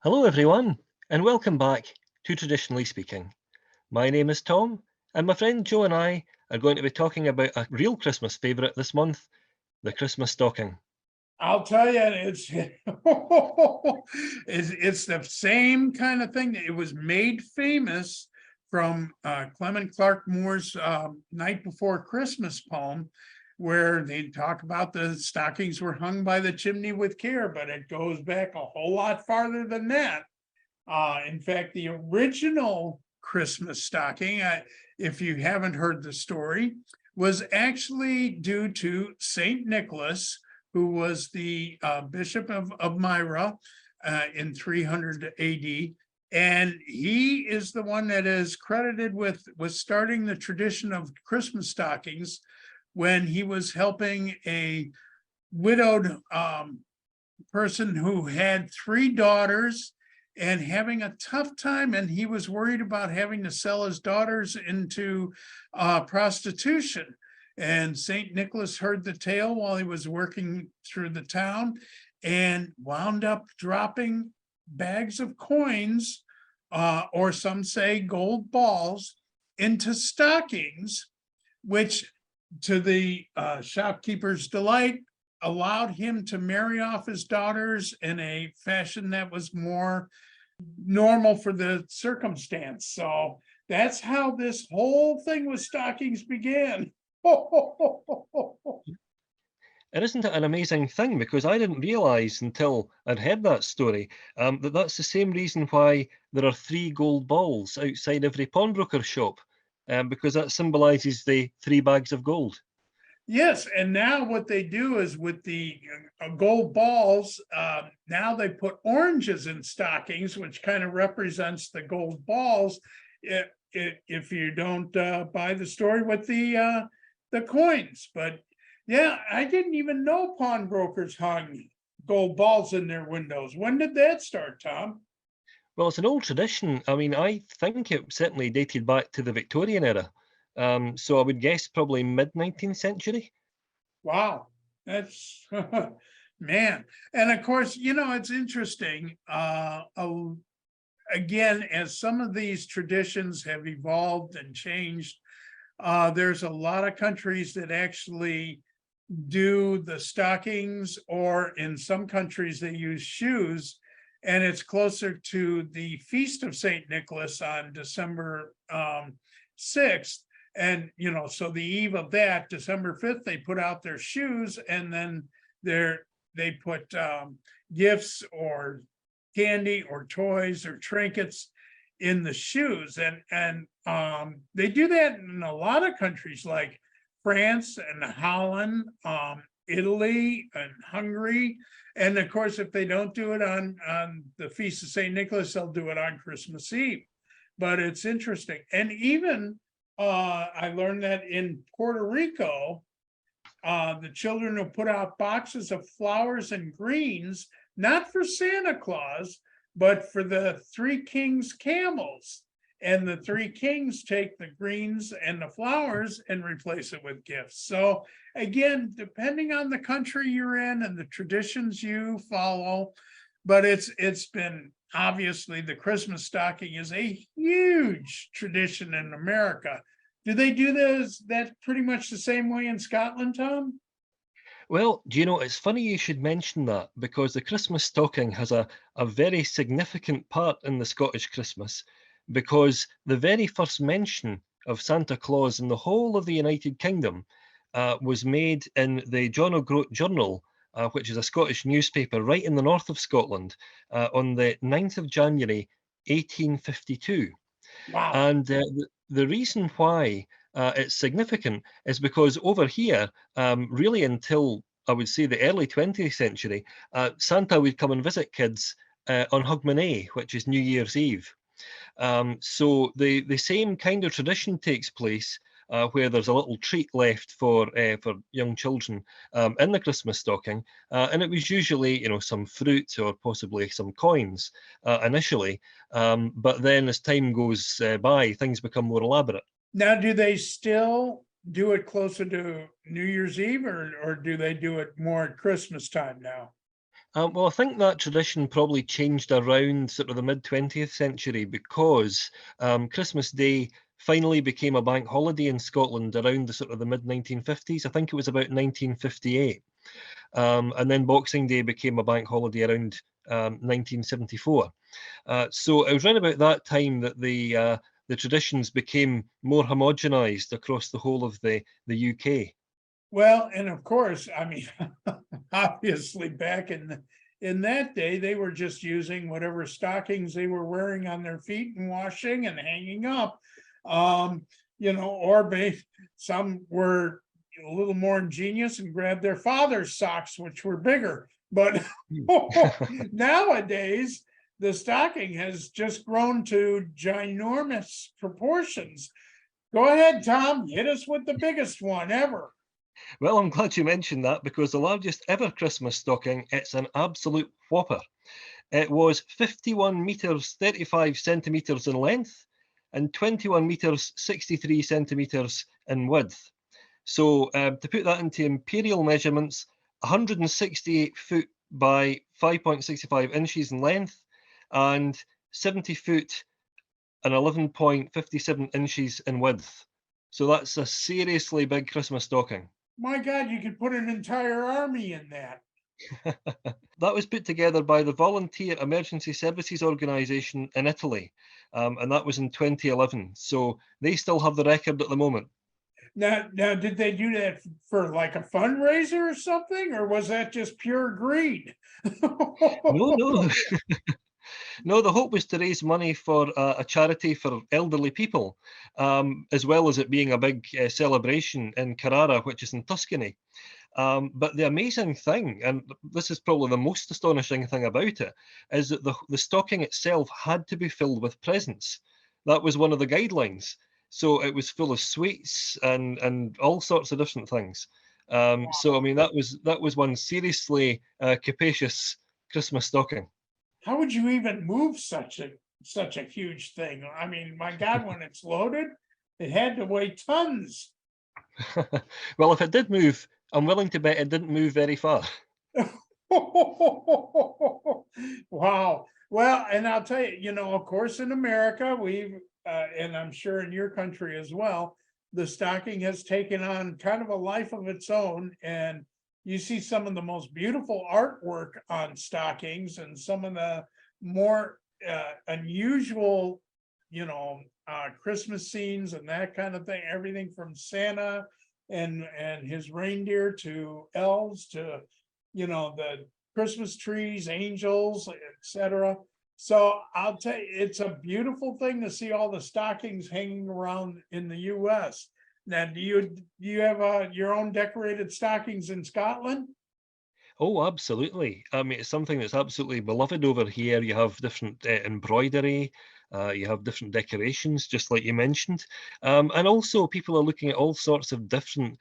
Hello, everyone, and welcome back to Traditionally Speaking. My name is Tom, and my friend Joe and I are going to be talking about a real Christmas favourite this month, the Christmas stocking. I'll tell you, it's it's the same kind of thing. It was made famous from Clement Clarke Moore's Night Before Christmas poem, where they talk about the stockings were hung by the chimney with care, but it goes back a whole lot farther than that. In fact, the original Christmas stocking, if you haven't heard the story, was actually due to Saint Nicholas, who was the bishop of Myra in 300 AD. And he is the one that is credited with starting the tradition of Christmas stockings when he was helping a widowed person who had three daughters and having a tough time. And he was worried about having to sell his daughters into prostitution. And St. Nicholas heard the tale while he was working through the town and wound up dropping bags of coins, or some say gold balls, into stockings, which to the shopkeeper's delight allowed him to marry off his daughters in a fashion that was more normal for the circumstance. So that's how this whole thing with stockings began. And isn't it an amazing thing? Because I didn't realise until I'd heard that story that that's the same reason why there are three gold balls outside every pawnbroker's shop, because that symbolises the three bags of gold. Yes, and now what they do is with the gold balls, now they put oranges in stockings, which kind of represents the gold balls. If you don't buy the story with the coins, but yeah, I didn't even know pawnbrokers hung gold balls in their windows. When did that start, Tom? Well, it's an old tradition. I mean, I think it certainly dated back to the Victorian era. So I would guess probably mid-19th century. Wow, that's man. And of course, it's interesting. Again, as some of these traditions have evolved and changed, there's a lot of countries that actually do the stockings, or in some countries they use shoes, and it's closer to the Feast of St. Nicholas on December 6th. And, so the eve of that, December 5th, they put out their shoes, and then they put gifts or candy or toys or trinkets in the shoes. And they do that in a lot of countries like France and Holland, Italy and Hungary. And of course, if they don't do it on the Feast of St. Nicholas, they'll do it on Christmas Eve. But it's interesting. And even I learned that in Puerto Rico, the children will put out boxes of flowers and greens, not for Santa Claus, but for the three kings' camels. And the three kings take the greens and the flowers and replace it with gifts. So again, depending on the country you're in and the traditions you follow, but it's been obviously the Christmas stocking is a huge tradition in America. Do they do that pretty much the same way in Scotland, Tom? Well, do you know, it's funny you should mention that because the Christmas stocking has a very significant part in the Scottish Christmas, because the very first mention of Santa Claus in the whole of the United Kingdom was made in the John O'Groat Journal, which is a Scottish newspaper right in the north of Scotland, on the 9th of January, 1852. Wow. And the reason why it's significant is because over here, really until I would say the early 20th century, Santa would come and visit kids on Hogmanay, which is New Year's Eve. So the same kind of tradition takes place where there's a little treat left for young children in the Christmas stocking, and it was usually some fruit or possibly some coins initially, but then as time goes by, things become more elaborate. Now, do they still do it closer to New Year's Eve, or do they do it more at Christmas time now? Well, I think that tradition probably changed around sort of the mid 20th century because Christmas Day finally became a bank holiday in Scotland around the sort of the mid 1950s. I think it was about 1958. And then Boxing Day became a bank holiday around 1974. So it was around about that time that the traditions became more homogenized across the whole of the UK. Well, and of course, I mean, obviously back in that day, they were just using whatever stockings they were wearing on their feet and washing and hanging up. Um, or some were a little more ingenious and grabbed their father's socks, which were bigger. But nowadays, the stocking has just grown to ginormous proportions. Go ahead, Tom, hit us with the biggest one ever. Well, I'm glad you mentioned that because the largest ever Christmas stocking, it's an absolute whopper. It was 51 metres 35 centimetres in length and 21 metres 63 centimetres in width. So to put that into imperial measurements, 168 foot by 5.65 inches in length and 70 foot and 11.57 inches in width. So that's a seriously big Christmas stocking. My God, you could put an entire army in that. That was put together by the Volunteer Emergency Services Organisation in Italy, and that was in 2011. So they still have the record at the moment. Now, did they do that for like a fundraiser or something, or was that just pure greed? No, no, no. The hope was to raise money for a charity for elderly people, as well as it being a big celebration in Carrara, which is in Tuscany. But the amazing thing, and this is probably the most astonishing thing about it, is that the stocking itself had to be filled with presents. That was one of the guidelines. So it was full of sweets and all sorts of different things. So I mean that was one seriously capacious Christmas stocking. How would you even move such a huge thing? I mean, my God, when it's loaded, it had to weigh tons. Well, if it did move, I'm willing to bet it didn't move very far. Wow. Well, and I'll tell you, of course, in America, and I'm sure in your country as well, the stocking has taken on kind of a life of its own. And you see some of the most beautiful artwork on stockings and some of the more unusual, Christmas scenes and that kind of thing, everything from Santa and his reindeer to elves to the Christmas trees, angels, etc. So I'll tell you, it's a beautiful thing to see all the stockings hanging around in the US. Now, do you have your own decorated stockings in Scotland? Oh, absolutely. I mean, it's something that's absolutely beloved over here. You have different embroidery, you have different decorations, just like you mentioned. And also, people are looking at all sorts of different,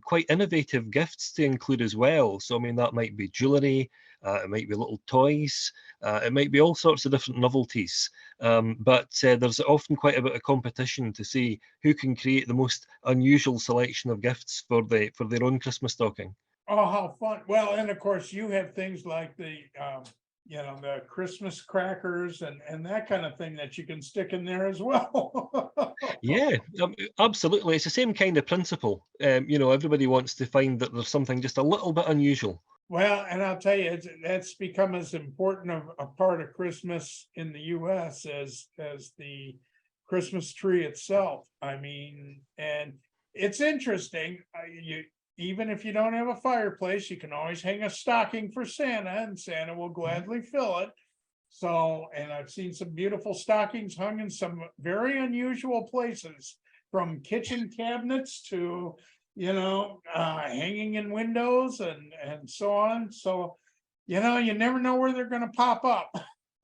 quite innovative gifts to include as well. So, I mean, that might be jewellery, it might be little toys, it might be all sorts of different novelties. But there's often quite a bit of competition to see who can create the most unusual selection of gifts for their own Christmas stocking. Oh, how fun. Well, and of course you have things like the Christmas crackers and that kind of thing that you can stick in there as well. Yeah, absolutely. It's the same kind of principle. Everybody wants to find that there's something just a little bit unusual. Well, and I'll tell you, that's become as important of a part of Christmas in the US as the Christmas tree itself. I mean, and it's interesting. You Even if you don't have a fireplace, you can always hang a stocking for Santa, and Santa will gladly fill it. So, and I've seen some beautiful stockings hung in some very unusual places, from kitchen cabinets to hanging in windows and so on. So, you never know where they're going to pop up.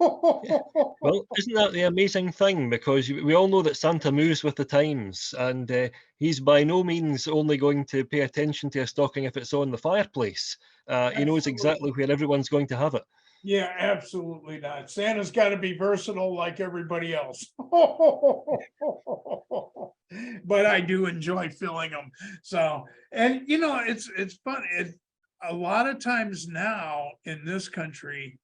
Well, isn't that the amazing thing? Because we all know that Santa moves with the times, and he's by no means only going to pay attention to a stocking if it's on the fireplace. He knows exactly Absolutely. where everyone's going to have it. Yeah, absolutely not. Santa's got to be versatile like everybody else. But I do enjoy filling them. So, and it's fun. a lot of times now in this country,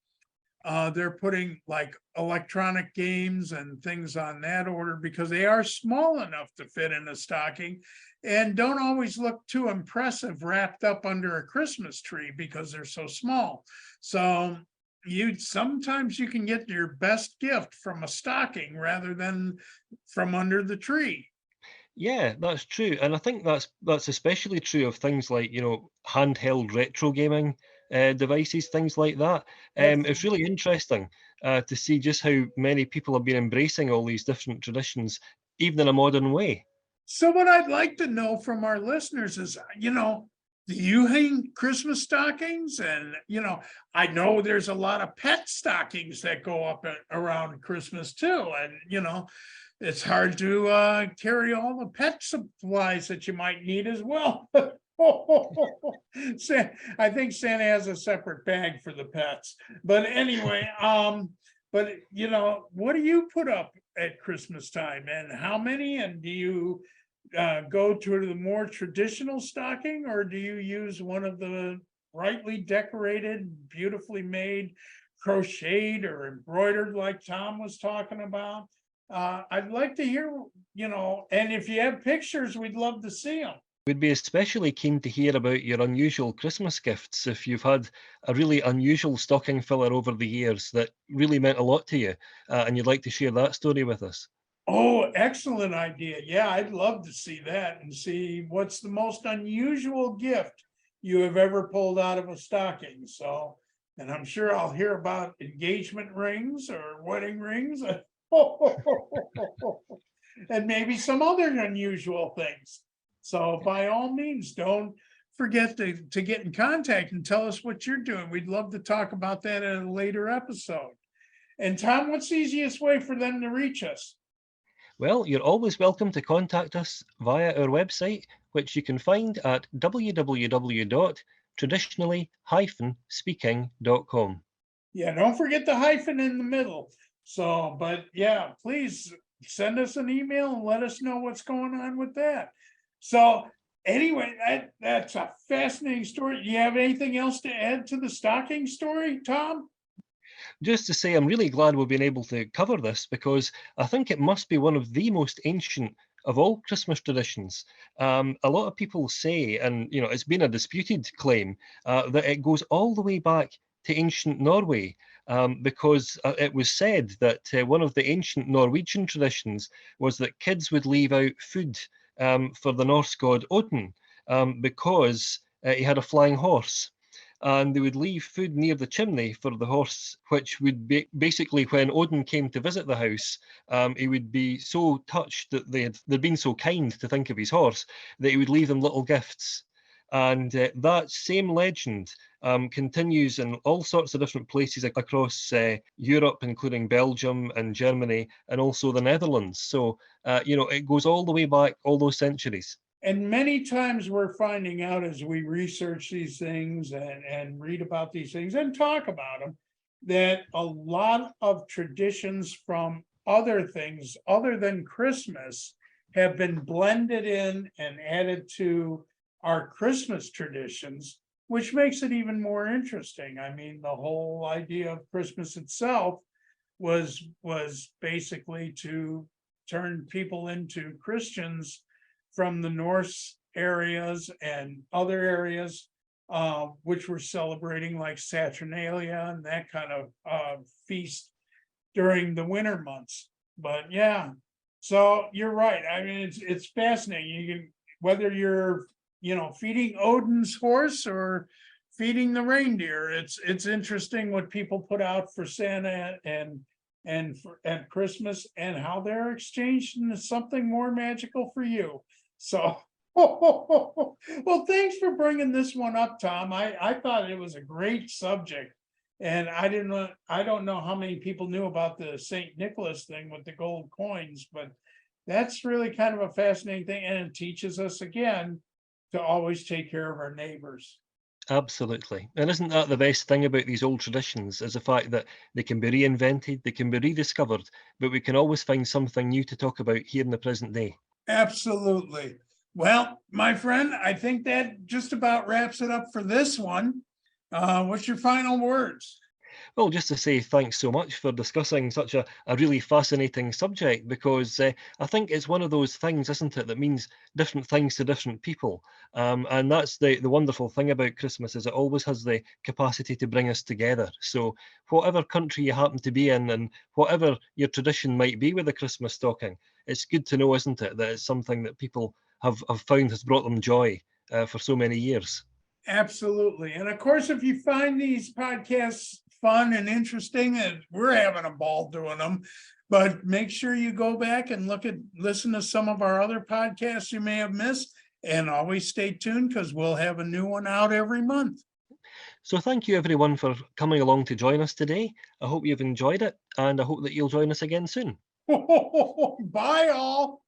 they're putting like electronic games and things on that order because they are small enough to fit in a stocking and don't always look too impressive wrapped up under a Christmas tree because they're so small. So you sometimes you can get your best gift from a stocking rather than from under the tree. Yeah, that's true, and I think that's especially true of things like, handheld retro gaming devices, things like that. It's really interesting to see just how many people have been embracing all these different traditions, even in a modern way. So what I'd like to know from our listeners is, do you hang Christmas stockings? And, I know there's a lot of pet stockings that go up around Christmas too. And, it's hard to carry all the pet supplies that you might need as well. I think Santa has a separate bag for the pets. But anyway, but what do you put up at Christmas time and how many? And do you go to the more traditional stocking or do you use one of the brightly decorated, beautifully made, crocheted or embroidered like Tom was talking about? I'd like to hear, and if you have pictures, we'd love to see them. We'd be especially keen to hear about your unusual Christmas gifts if you've had a really unusual stocking filler over the years that really meant a lot to you, and you'd like to share that story with us. Oh, excellent idea. Yeah, I'd love to see that and see what's the most unusual gift you have ever pulled out of a stocking. So, and I'm sure I'll hear about engagement rings or wedding rings. And maybe some other unusual things. So by all means, don't forget to get in contact and tell us what you're doing. We'd love to talk about that in a later episode. And Tom, what's the easiest way for them to reach us? Well, you're always welcome to contact us via our website, which you can find at www.traditionally-speaking.com. Yeah, don't forget the hyphen in the middle. So, but yeah, please send us an email and let us know what's going on with that. So anyway, that's a fascinating story. Do you have anything else to add to the stocking story, Tom? Just to say, I'm really glad we've been able to cover this because I think it must be one of the most ancient of all Christmas traditions. A lot of people say, and it's been a disputed claim, that it goes all the way back to ancient Norway. Because it was said that one of the ancient Norwegian traditions was that kids would leave out food for the Norse god Odin because he had a flying horse. And they would leave food near the chimney for the horse, which would be basically when Odin came to visit the house, he would be so touched that they'd been so kind to think of his horse that he would leave them little gifts. And that same legend continues in all sorts of different places across Europe, including Belgium and Germany, and also the Netherlands. So, it goes all the way back, all those centuries. And many times we're finding out as we research these things and read about these things and talk about them, that a lot of traditions from other things other than Christmas have been blended in and added to our Christmas traditions, which makes it even more interesting. I mean, the whole idea of Christmas itself was basically to turn people into Christians from the Norse areas and other areas, which were celebrating like Saturnalia and that kind of feast during the winter months. But yeah, so you're right. I mean, it's fascinating. You can whether you're feeding Odin's horse or feeding the reindeer. It's interesting what people put out for Santa and for at Christmas and how they're exchanged into something more magical for you. So, well, thanks for bringing this one up, Tom. I thought it was a great subject, and I don't know how many people knew about the Saint Nicholas thing with the gold coins, but that's really kind of a fascinating thing, and it teaches us again to always take care of our neighbors. Absolutely. And isn't that the best thing about these old traditions is the fact that they can be reinvented, they can be rediscovered, but we can always find something new to talk about here in the present day. Absolutely. Well, my friend, I think that just about wraps it up for this one. What's your final words? Well, just to say thanks so much for discussing such a really fascinating subject, because I think it's one of those things, isn't it, that means different things to different people. And that's the wonderful thing about Christmas, is it always has the capacity to bring us together. So whatever country you happen to be in, and whatever your tradition might be with the Christmas stocking, it's good to know, isn't it, that it's something that people have found has brought them joy for so many years. Absolutely. And of course, if you find these podcasts fun and interesting, and we're having a ball doing them, but make sure you go back and listen to some of our other podcasts you may have missed, and always stay tuned because we'll have a new one out every month. So thank you everyone for coming along to join us today. I hope you've enjoyed it, and I hope that you'll join us again soon. Bye all.